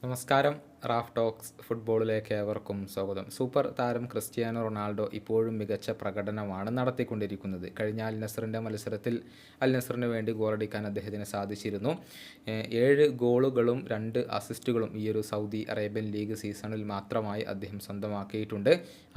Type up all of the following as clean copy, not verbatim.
നമസ്കാരം. Raf talks ഫുട്ബോളിലേക്ക് ഏവർക്കും സ്വാഗതം. സൂപ്പർ താരം ക്രിസ്ത്യാനോ റൊണാൾഡോ ഇപ്പോഴും മികച്ച പ്രകടനമാണ് നടത്തിക്കൊണ്ടിരിക്കുന്നത്. കഴിഞ്ഞ അൽ നസറിൻ്റെ മത്സരത്തിൽ അൽ നസറിന് വേണ്ടി ഗോളടിക്കാൻ അദ്ദേഹത്തിന് സാധിച്ചിരുന്നു. 7 ഗോളുകളും 2 അസിസ്റ്റുകളും ഈ ഒരു സൗദി അറേബ്യൻ ലീഗ് സീസണിൽ മാത്രമായി അദ്ദേഹം സ്വന്തമാക്കിയിട്ടുണ്ട്.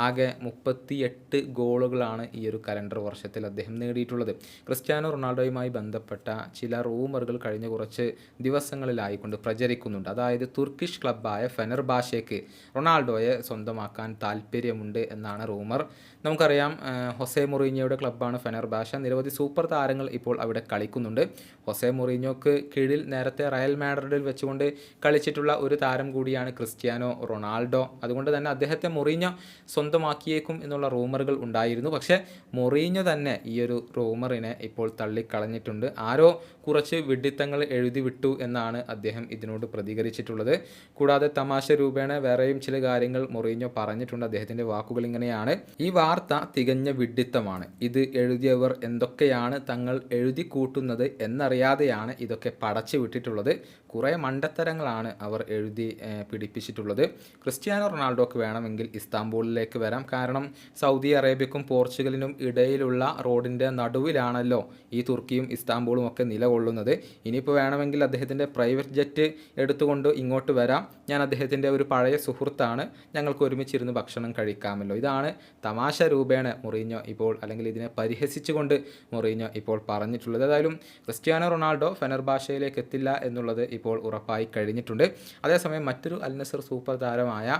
ആകെ 38 ഗോളുകളാണ് ഈ ഒരു കലണ്ടർ വർഷത്തിൽ അദ്ദേഹം നേടിയിട്ടുള്ളത്. ക്രിസ്ത്യാനോ റൊണാൾഡോയുമായി ബന്ധപ്പെട്ട ചില റൂമറുകൾ കഴിഞ്ഞ കുറച്ച് ദിവസങ്ങളിലായിക്കൊണ്ട് പ്രചരിക്കുന്നുണ്ട്. അതായത് തുർക്കിഷ് ക്ലബ്ബായ ഫെനർബാഷയ്ക്ക് റൊണാൾഡോയെ സ്വന്തമാക്കാൻ താല്പര്യമുണ്ട് എന്നാണ് റൂമർ. നമുക്കറിയാം, ഹൊസെ മൊറീഞ്ഞോയുടെ ക്ലബ്ബാണ് ഫെനർബാഷ. നിരവധി സൂപ്പർ താരങ്ങൾ ഇപ്പോൾ അവിടെ കളിക്കുന്നുണ്ട്. ഹൊസെ മൊറീഞ്ഞോക്ക് കീഴിൽ നേരത്തെ റയൽ മാഡ്രിഡിൽ വെച്ചുകൊണ്ട് കളിച്ചിട്ടുള്ള ഒരു താരം കൂടിയാണ് ക്രിസ്ത്യാനോ റൊണാൾഡോ. അതുകൊണ്ട് തന്നെ അദ്ദേഹത്തെ മൊറീഞ്ഞോ സ്വന്തമാക്കിയേക്കും എന്നുള്ള റൂമറുകൾ ഉണ്ടായിരുന്നു. പക്ഷേ മൊറീഞ്ഞോ തന്നെ ഈ ഒരു റൂമറിനെ ഇപ്പോൾ തള്ളിക്കളഞ്ഞിട്ടുണ്ട്. ആരോ കുറച്ച് വിഡ്ഢിത്തങ്ങൾ എഴുതി വിട്ടു എന്നാണ് അദ്ദേഹം ഇതിനോട് പ്രതികരിച്ചിട്ടുള്ളത്. കൂടാതെ തമാശ രൂപേണ വേറെയും ചില കാര്യങ്ങൾ മൊറീഞ്ഞോ പറഞ്ഞിട്ടുണ്ട്. അദ്ദേഹത്തിൻ്റെ വാക്കുകൾ ഇങ്ങനെയാണ്: ഈ വാർത്ത തികഞ്ഞ വിഡ്ഢിത്തമാണ്. ഇത് എഴുതിയവർ എന്തൊക്കെയാണ് തങ്ങൾ എഴുതി കൂട്ടുന്നത് എന്നറിയാതെയാണ് ഇതൊക്കെ പടച്ചു വിട്ടിട്ടുള്ളത്. കുറേ മണ്ടത്തരങ്ങളാണ് അവർ എഴുതി പിടിപ്പിച്ചിട്ടുള്ളത്. ക്രിസ്ത്യാനോ റൊണാൾഡോക്ക് വേണമെങ്കിൽ ഇസ്താംബൂളിലേക്ക് വരാം. കാരണം സൗദി അറേബ്യക്കും പോർച്ചുഗലിനും ഇടയിലുള്ള റോഡിൻ്റെ നടുവിലാണല്ലോ ഈ തുർക്കിയും ഇസ്താംബൂളും ഒക്കെ നിലകൊള്ളുന്നത്. ഇനിയിപ്പോൾ വേണമെങ്കിൽ അദ്ദേഹത്തിൻ്റെ പ്രൈവറ്റ് ജെറ്റ് എടുത്തുകൊണ്ട് ഇങ്ങോട്ട് വരാം. ഞാൻ അദ്ദേഹത്തിൻ്റെ ഒരു പഴയ സുഹൃത്താണ്, ഞങ്ങൾക്ക് ഒരുമിച്ചിരുന്ന് ഭക്ഷണം കഴിക്കാമല്ലോ. ഇതാണ് തമാശ രൂപേണ മൊറീഞ്ഞോ ഇപ്പോൾ, അല്ലെങ്കിൽ ഇതിനെ പരിഹസിച്ചുകൊണ്ട് മൊറീഞ്ഞോ ഇപ്പോൾ പറഞ്ഞിട്ടുള്ളത്. ഏതായാലും ക്രിസ്ത്യാനോ റൊണാൾഡോ ഫെനർബാഷയിലേക്ക് എത്തില്ല എന്നുള്ളത് ഇപ്പോൾ ഉറപ്പായി കഴിഞ്ഞിട്ടുണ്ട്. അതേസമയം മറ്റൊരു അൽ നസർ സൂപ്പർ താരമായ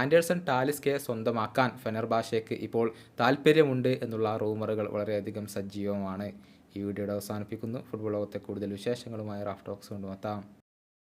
ആൻഡേഴ്സൺ ടാലിസ്കയെ സ്വന്തമാക്കാൻ ഫെനർബാഷയ്ക്ക് ഇപ്പോൾ താല്പര്യമുണ്ട് എന്നുള്ള റൂമറുകൾ വളരെയധികം സജീവമാണ്. ഈ വീഡിയോയുടെ അവസാനിപ്പിക്കുന്നു. ഫുട്ബോൾ ലോകത്തെ കൂടുതൽ വിശേഷങ്ങളുമായി റാഫ് ടോക്സ് കൊണ്ടുമെത്താം.